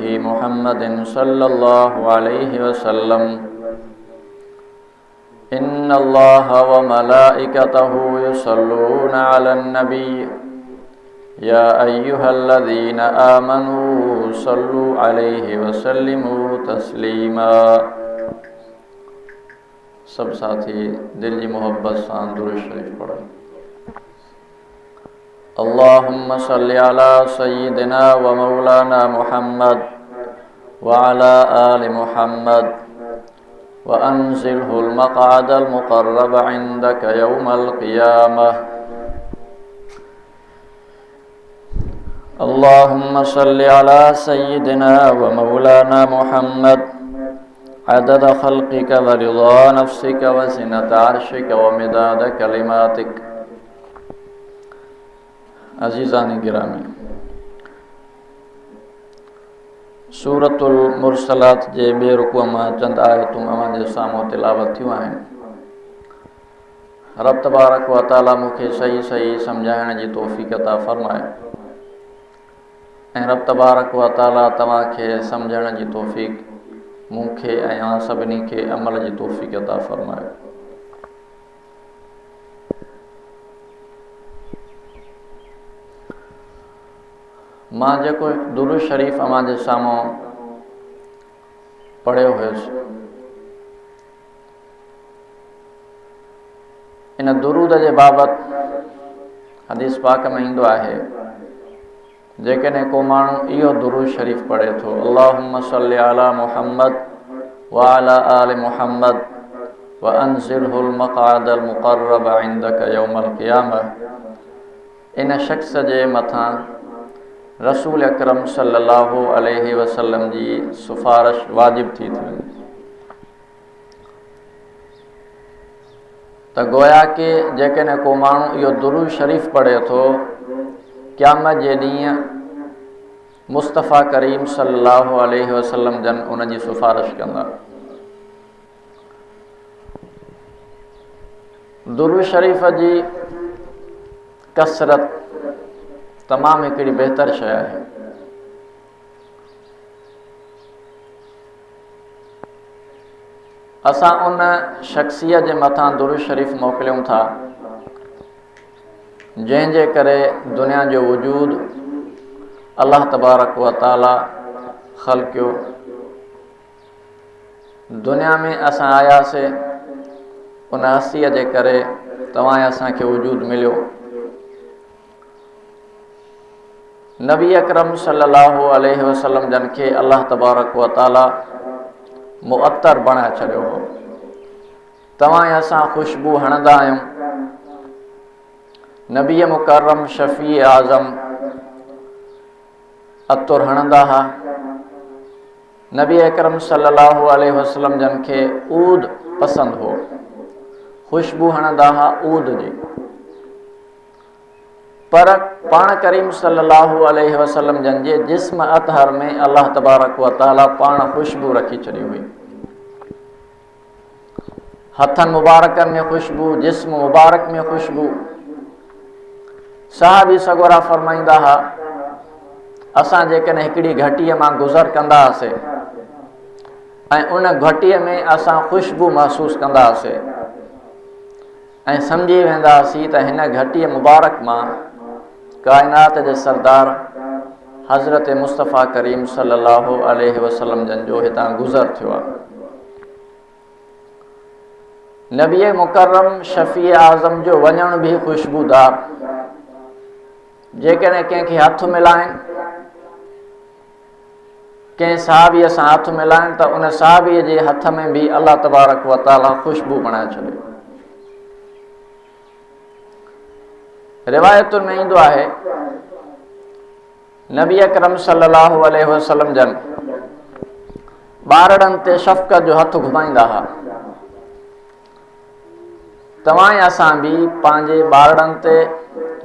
रसूलिही मुहम्मदिन सल्लल्लाहु अलैहि वसल्लम। इन्नल्लाह व मलाइकतहु युसल्लूना अलन नबी या अय्युहल्लज़ीना आमनू सल्लू अलैहि वसल्लिमू तस्लीमा। सब साथी दिल जी मोहब्बत सां दुरूद शरीफ पढ़ो। अल्लाहुम्मा सल्लि अला सय्यिदिना व मौलाना मुहम्मद व अला आलि मुहम्मद व अंज़िलहुल मक़अदल मुक़र्रब इंदक यौमल क़ियामह। अल्लाहुम्मा सल्लि अला सय्यिदिना व मौलाना मुहम्मद अदद खल्क़िक व रिज़ा नफ्सिक व ज़िनत अर्शिक व मिदाद कलिमातिक। अज़ीज़ानी गिरामी, सूरतुल मुरसलात जे ॿिए रुकूअ मां चंद आयतूं अवां जे साम्हूं तिलावत थियूं आहिनि। रब तबारक व तआला मूंखे सही सही सम्झाइण जी तौफ़ीक़ अता फ़रमाए ऐं रब तबारक व तआला तव्हांखे सम्झण जी तौफ़ीक़ मूंखे ऐं सभिनी खे अमल जी तौफ़ीक़ अता फ़रमाए। मां जेको दुरूद शरीफ़ अवां जे साम्हूं पढ़ियो हुयुसि, इन दुरूद जे बाबति हदीस पाक में ईंदो आहे, जेकॾहिं को माण्हू इहो दुरूद शरीफ़ पढ़े थो, अल्लाहुम्मा सल्लि अला मुहम्मद व अला आलि मुहम्मद व अंज़िलहुल मक़अदल मुक़र्रब इंदक यौमल क़ियामह, इन शख़्स जे मथां रसूल अकरम सल्लल्लाहु अलैहि वसल्लम जी सिफ़ारिश वाजिब थी वञे। त गोया कि जेकॾहिं को माण्हू इहो दुरूद शरीफ़ पढ़े थो, क़यामत जे ॾींहुं मुस्तफ़ा करीम सल्लल्लाहु अलैहि वसल्लम जन उन जी सिफ़ारिश कंदा। दुरूद शरीफ़ जी कसरत तमामु हिकिड़ी बहितर शइ आहे। असां उन शख़्सियत जे मथां दुरूद शरीफ़ मोकिलियूं था जंहिंजे करे दुनिया जो वजूद अल्लाह तबारक व तआला ख़ल्क़ियो। दुनिया में असां आयासीं उन हस्तीअ जे करे तव्हां असांखे वजूद मिलियो। नबी अकरम सल्लल्लाहु अलैहि वसल्लम जन खे अल्लाह तबारक व तआला मुअत्तर बणाए छॾियो हो। तव्हां असां ख़ुशबू हणंदा आहियूं। नबी मुकर्रम शफ़ी आज़म अतुर हणंदा हुआ। नबी अकरम सल्लल्लाहु अलैहि वसल्लम जन खे ऊद पसंदि हो, ख़ुशबू हणंदा हुआ ऊद जी। पर पाण करीम सल्लल्लाहु अलैहि वसल्लम जन जे जिस्म अतहर में अल्लाह तबारक व तआला पाण ख़ुशबू रखी छॾी हुई। हथनि मुबारकनि में ख़ुशबू, जिस्म मुबारक में ख़ुशबू। सहाबी सगोरा फरमाईंदा हुआ, असां जेकॾहिं हिकिड़ी घटीअ मां गुज़र कंदा हुआसीं ऐं उन घटीअ में असां ख़ुशबू महसूसु कंदा हुआसीं ऐं सम्झी वेंदा हुआसीं त हिन घटीअ मुबारक मां काइनात जे सरदार हज़रत मुस्तफ़ा करीम सल्लल्लाहु अलैहि वसल्लम जन जो हितां गुज़र थियो आहे। नबी मुकर्रम शफ़ी आज़म जो वञण बि ख़ुशबूदार। जेकॾहिं कंहिंखे हथु मिलाइनि, कंहिं सहाबीअ सां हथु मिलाइनि त उन सहाबीअ जे हथ में बि अल्लाह तबारक व तआला ख़ुशबू बणाए छॾियो। रिवायतुनि में ईंदो आहे, नबी अकरम सल्लल्लाहु अलैहि वसल्लम जन ॿारड़नि ते शफ़क़त जो हथु घुमाईंदा हुआ। तव्हां असां बि पंहिंजे ॿारड़नि ते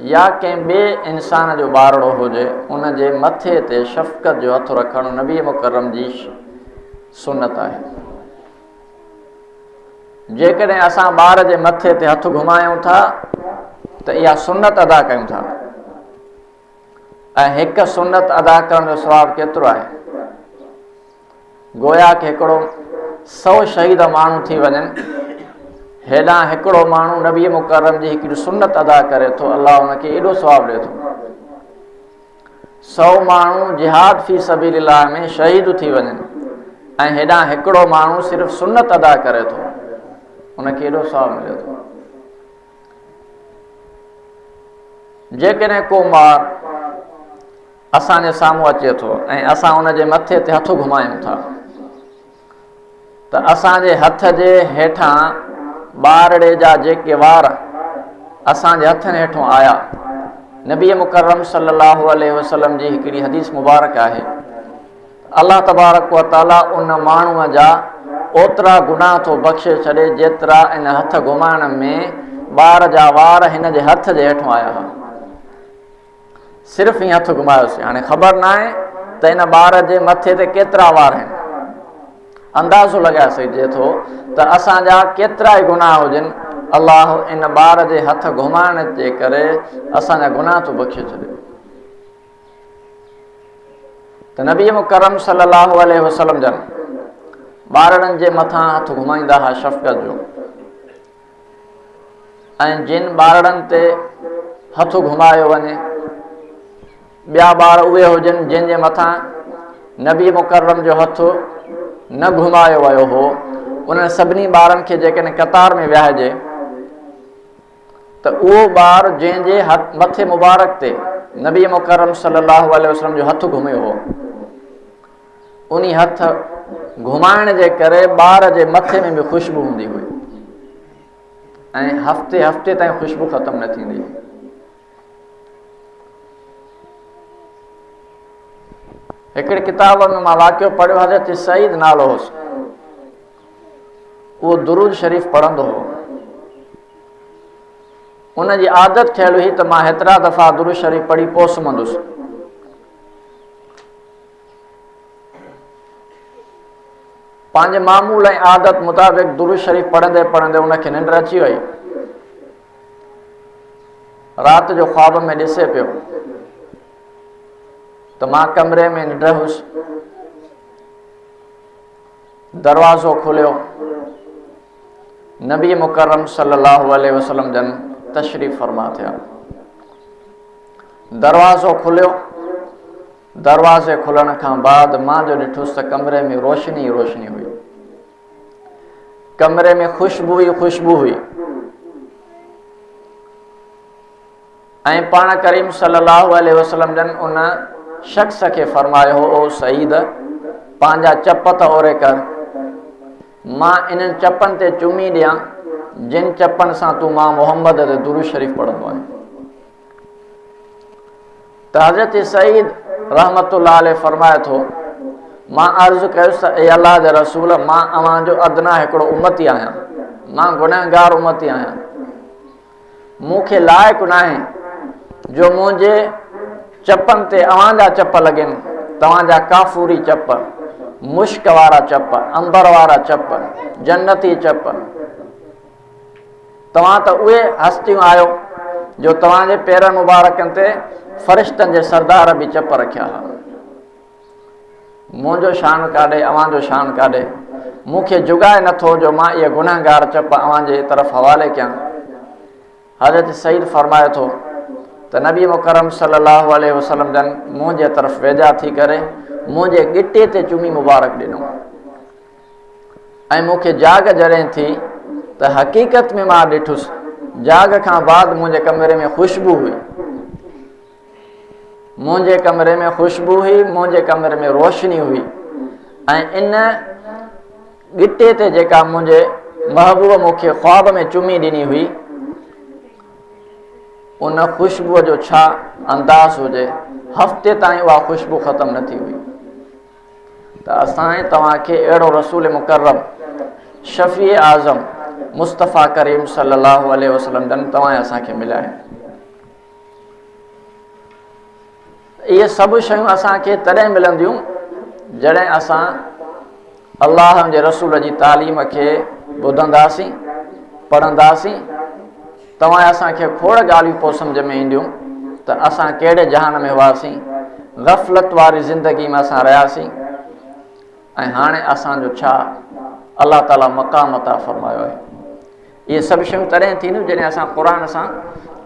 या कंहिं ॿिए इंसान जो ॿारड़ो हुजे उन जे मथे ते शफ़क़त जो हथु रखणु नबी मुकर्रम जी सुन्नत आहे। जेकॾहिं असां ॿार जे मथे ते हथु घुमायूं था त इहा सुन्नत अदा कयूं था। ऐं हिकु सुन्नत अदा करण जो सवाबु केतिरो आहे? गोया कि हिकिड़ो 100 शहीद माण्हू थी वञनि, हेॾां हिकिड़ो माण्हू नबी मुकरम जी हिकिड़ी सुन्नत अदा करे थो, अलाह हुनखे एॾो सवाबु ॾिए थो। 100 माण्हू जिहाद फी सबीलिल्लाह में शहीद थी वञनि ऐं हेॾां हिकिड़ो माण्हू सिर्फ़ु सुन्नत अदा करे थो, हुनखे एॾो सवाबु मिले थो। जेकॾहिं को ॿार असांजे साम्हूं अचे थो ऐं असां हुनजे मथे ते हथु घुमायूं था, त असांजे हथ जे हेठां ॿारड़े जा जेके वार असांजे हथनि हेठों आया, नबी मुकरम सल्लल्लाहु अलैहि वसल्लम जी हिकिड़ी हदीस मुबारक आहे, अल्लाह तबारक व तआला उन माण्हूअ जा ओतिरा गुनाह थो बख़्शे छॾे जेतिरा इन हथ घुमाइण में ॿार जा वार हिन जे हथ जे हेठों आया हुआ। सिर्फ़ु ईअं हथु घुमायोसीं, हाणे ख़बर न आहे त इन ॿार जे मथे ते केतिरा वार आहिनि, अंदाज़ो लॻाए सघिजे थो त असांजा केतिरा ई गुनाह हुजनि, अलाह इन ॿार जे हथ घुमाइण जे करे असांजा गुनाह थो बख़्शे छॾे। त नबी मुकरम सल्लल्लाहु अलैहि वसल्लम जन ॿारनि जे मथां हथु घुमाईंदा हुआ शफ़क़त जो, ऐं जिन ॿारनि ते हथु घुमायो वञे, ॿिया ॿार उहे हुजनि जंहिंजे मथां नबी मुकरम जो हथु न घुमायो वियो हो, उन्हनि सभिनी ॿारनि खे जेकॾहिं कतार में विहाइजे त उहो ॿार जंहिंजे मथे मुबारक ते नबी मुकरम सल्लल्लाहु अलैहि वसल्लम जो हथु घुमियो हो, उन हथ घुमाइण जे करे ॿार जे मथे में बि ख़ुशबू हूंदी हुई ऐं हफ़्ते हफ़्ते ताईं ख़ुशबू ख़तमु न थींदी हुई। हिकिड़ी किताब में मां वाक़ियो पढ़ियो, हज़रत सईद नालो हुउसि, उहो दुरूद शरीफ़ पढ़ंदो हो। उनजी आदत थियल हुई त मां हेतिरा दफ़ा दुरूद शरीफ़ पढ़ी पोइ सुम्हंदुसि। पंहिंजे मामूल ऐं आदत मुताबिक़ दुरूद शरीफ़ पढ़ंदे पढ़ंदे उनखे निंड अची वई। राति जो ख्वाब में ॾिसे पियो त मां कमरे में निंड हुउसि, दरवाज़ो खुलियो, नबी मुकरम सल्लल्लाहु अलैहि वसल्लम जन तशरीफ़ फरमा थिया। दरवाज़ो खुलियो, दरवाज़े खुलण खां बाद मां जो ॾिठुसि त कमरे में रोशनी ई रोशनी हुई, कमरे में ख़ुशबू ई ख़ुशबू हुई, ऐं पाण करीम सल्लल्लाहु अलैहि वसल्लम जन उन शख़्स खे फरमायो हो, ओ सईद पंहिंजा चप त ओरे कर, मां इन्हनि चपनि ते चुमी ॾियां जिन चपनि सां तूं मां मोहम्मद ते दुरूद शरीफ़ पढ़ंदो आहे। त हज़रत सईद रहमतुल्लाह अलैह फरमाए थो, मां अर्ज़ु कयुसि त ए अल्लाह जे रसूल, मां अव्हांजो अदना हिकिड़ो उम्मती आहियां, मां गुनहगार उम्मती आहियां, मूंखे लाइक़ु न आहे जो मुंहिंजे चपनि ते अव्हांजा चप लॻनि, तव्हांजा काफ़ूरी चप, मुश्क वारा चप, अंबर वारा चप, जन्नती चप, तव्हां त उहे हस्तियूं आहियो जो तव्हांजे पेरनि मुबारकनि ते फ़रिश्तनि जे सरदार बि चप रखिया हुआ। मुंहिंजो शान काॾे, अव्हांजो शान काॾे, मूंखे जुगाए नथो जो मां इहे गुनहगार चप अव्हांजे तरफ़ हवाले कयां। हज़रत सईद फरमाए थो त नबी मुकरम सल्लल्लाहु अलैहि वसल्लम जन मुंहिंजे तरफ़ वेझा थी करे मुंहिंजे गिटे ते चुमी मुबारक ॾिनो ऐं मूंखे जाग जॾहिं थी त हक़ीक़त में मां ॾिठुसि, जाग खां बाद मुंहिंजे कमरे में ख़ुशबू हुई, मुंहिंजे कमरे में ख़ुशबू हुई, मुंहिंजे कमरे में रोशनी हुई, ऐं इन गिटे ते जेका मुंहिंजे महबूब मूंखे ख्वाब में चुमी ॾिनी हुई, उन ख़ुशबूअ जो छा अंदाज़ हुजे, हफ़्ते ताईं उहा ख़ुशबू ख़तमु न थी हुई। त असां तव्हांखे अहिड़ो रसूल मुकर्रम शफ़ी आज़म मुस्तफ़ा करीम सल्लल्लाहु अलैहि वसल्लम जन तव्हां असांखे मिलिया आहिनि। इहे सभु शयूं असांखे तॾहिं मिलंदियूं जॾहिं असां अल्लाह जे रसूल जी तालीम खे ॿुधंदासीं, पढ़ंदासीं। तव्हां असांखे खोड़ ॻाल्हियूं पोइ सम्झ में ईंदियूं त असां कहिड़े जहान में हुआसीं, ग़फ़लत वारी ज़िंदगी में असां रहियासीं ऐं हाणे असांजो छा अलाह ताला मक़ाम अता फ़रमायो आहे। इहे सभु शयूं तॾहिं थींदियूं जॾहिं असां क़ुर सां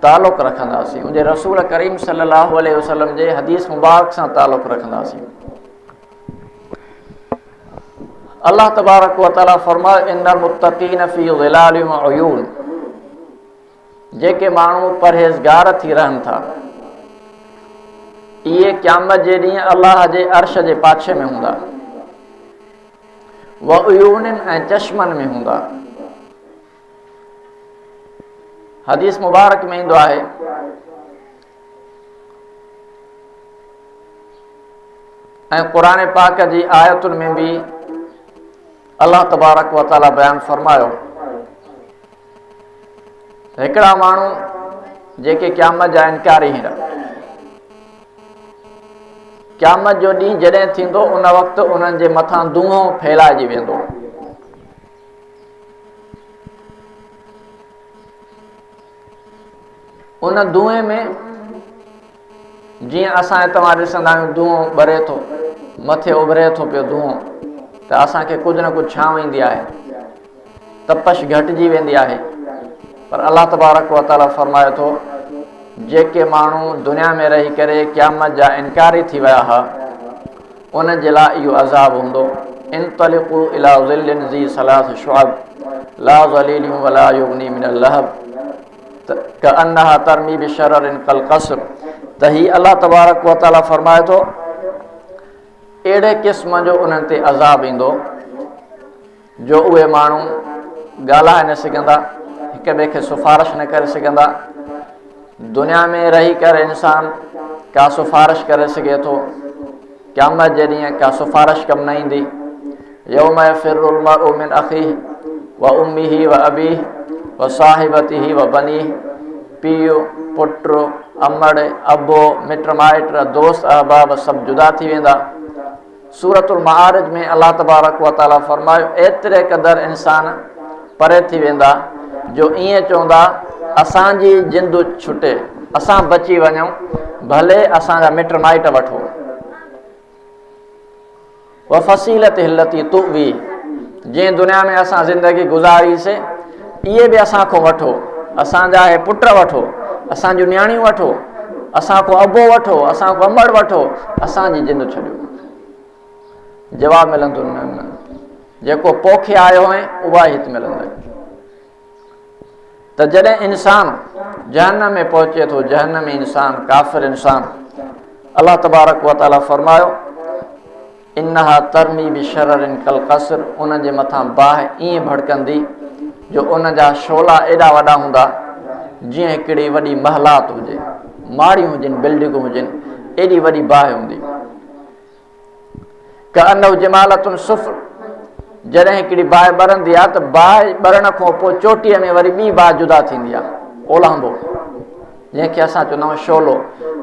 तालुक़ रखंदासीं, उनजे रसूल करीम सल्लल्लाहु अलैहि वसल्लम जे हदीस मुबारक सां तालुक़ रखंदासीं। अल्लाह तबारक व तआला फरमायो इन्नल मुत्तक़ीन फ़ी ज़िलालिन व उयून, जेके माण्हू परहेज़गार थी रहनि था इहे क़यामत जे ॾींहुं अल्लाह जे अर्श जे पाछे में हूंदा, व उयूनिन ऐं चश्मनि में हूंदा। हदीस मुबारक में ईंदो आहे ऐं क़ुरान पाक जी आयतुनि में बि अल्लाह तबारक व तआला बयान फरमायो, हिकिड़ा माण्हू जेके क़यामत जा इनकारी आहिनि, क़यामत जो ॾींहुं जॾहिं थींदो उन वक़्तु उन्हनि जे मथां धुओं फैलाइजी वेंदो। उन धुएं में जीअं असां तव्हां ॾिसंदा आहियूं धुओं ॿरे थो, मथे उभिरे थो पियो धुओं, त असांखे कुझु न कुझु छांव ईंदी आहे, तपश घटिजी वेंदी आहे। पर अल्लाह तबारक व तआला फरमाए थो जेके माण्हू दुनिया में रही करे क़यामत जा इनकारी थी विया हुआ उन जे लाइ इहो अज़ाब हूंदो। इंतलिक़ू इला ज़िल्लिन ज़ी सलास शुअब ला ज़लीलिन वला युग़नी मिनल लहब कअन्नहा तरमी बिशररिन कल क़स्र। त ही अल्लाह तबारक व तआला फरमाए थो अहिड़े क़िस्म जो उन्हनि ते अज़ाब ईंदो जो उहे माण्हू ॻाल्हाए न सघंदा, हिक ॿिए खे सिफ़ारिश न करे सघंदा। दुनिया में रही करे इंसान का सिफ़ारिश करे सघे थो, क़यामत जे ॾींहुं का सिफ़ारिश कमु न ईंदी। यौम यफ़िरुल मर्उ मिन अख़ीह व उम्मिही व अबीह व साहिबतिही व बनीह, पीउ पुट अमड़ अबो मिट माइट दोस्त अहबाब सभु जुदा थी वेंदा। सूरतुल मआरिज में अल्लाह तबारक व तआला फरमायो एतिरे क़दुरु इंसान परे थी वेंदा जो ईअं चवंदा असांजी जिंदु छुटे, असां बची वञूं, भले असांजा मिट माइट वठो। व फ़सीलत हिलती तुवी, जंहिं दुनिया में असां ज़िंदगी गुज़ारीसीं इहे बि असां खां वठो, असांजा हे पुट वठो, असांजूं नियाणियूं वठो, असां खां अबो वठो, असां खां अमड़ वठो, असांजी जिंदु छॾियो। जवाबु मिलंदो न, जेको पोखे आयो आहे उहा हिते मिलंदो। त जॾहिं इंसान जहन्नम में पहुचे थो, जहन्नम में इंसान काफ़िर इंसान, अल्लाह तबारक व तआला फरमायो इन्नहा तरमी बिशररिन कल क़स्र, उन जे मथां बाहि ईअं भड़कंदी जो उन जा शोला एॾा वॾा हूंदा जीअं हिकिड़ी वॾी महलात हुजे, माड़ियूं हुजनि, बिल्डिंगूं हुजनि, एॾी वॾी बाहि हूंदी। कअन्नहु जमालतुन सुफ़्र, जॾहिं हिकिड़ी बाहि ॿरंदी आहे त बाहि ॿरण खां पोइ चोटीअ में वरी ॿी बाहि जुदा थींदी आहे, ओलहंबो, जंहिंखे असां चवंदा आहियूं शोलो।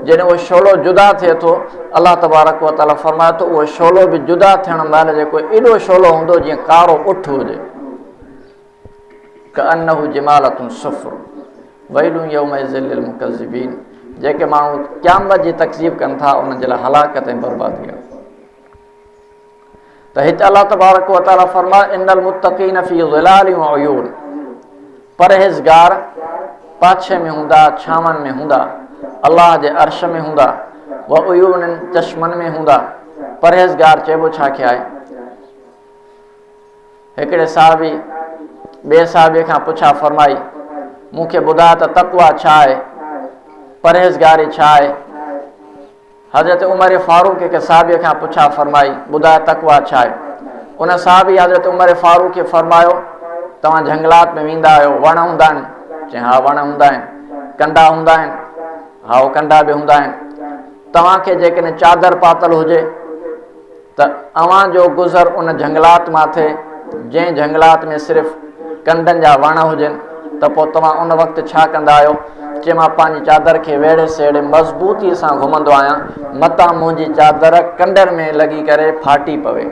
जॾहिं उहो शोलो जुदा थिए थो अल्लाह तबारक व तआला फरमाए थो उहो शोलो बि जुदा थियण महिल जेको एॾो शोलो हूंदो जीअं कारो उठ हुजे। कअन्नहु जमालतुन सुफ़्र वैलुन यौमइज़िन लिल मुकज़्ज़िबीन, जेके माण्हू क़यामत जी तकज़ीब कनि था उन्हनि जे लाइ हलाकत ऐं बर्बादी आहे। त हिते अल्लाह तबारक व तआला फरमाए इन्नल मुत्तक़ीन फ़ी ज़िलालिन व उयून, परहेज़गार पाछे में हूंदा, छांवनि में हूंदा, अल्लाह जे अर्श में हूंदा, व उयून चश्मनि में हूंदा। परहेज़गार चइबो छा खे आहे? हिकिड़े साहबी ॿिए साहबीअ खां पुछा फरमाई मूंखे ॿुधाए त तक़वा छा आहे, परहेज़गारी छा आहे? हज़रत उमर फारूक हिकु साहबीअ खां पुछा फरमाई ॿुधाए तक़वा छा आहे? उन साहबी हज़रत उमर फारूक खे फरमायो तव्हां जंगलात में वेंदा आहियो, वण हूंदा आहिनि? चई हा वण हूंदा आहिनि। कंडा हूंदा आहिनि? हा उहो कंडा बि हूंदा आहिनि। तव्हांखे जेकॾहिं चादर पातल हुजे त अव्हां जो गुज़र उन जंगलात मां थिए जंहिं जंगलात में सिर्फ़ु कंडनि जा वण हुजनि, त पोइ तव्हां उन वक़्तु छा कंदा आहियो? चए मां पंहिंजी चादर खे वेड़े सेड़े मज़बूतीअ सां घुमंदो आहियां, मतां मुंहिंजी चादर कंडनि में लॻी करे फाटी पवे।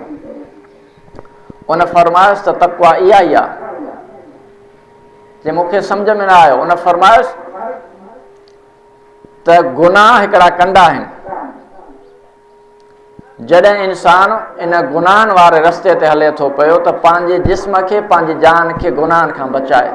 उन फरमायुसि त तक़वा इहा ई आहे। जे मूंखे सम्झ में न आयो। उन फरमायुसि त गुनाह हिकिड़ा कंडा आहिनि, जॾहिं इंसान इन गुनाहनि वारे रस्ते ते हले थो पियो त पंहिंजे जिस्म खे पंहिंजी जान खे गुनाहनि खां बचाए।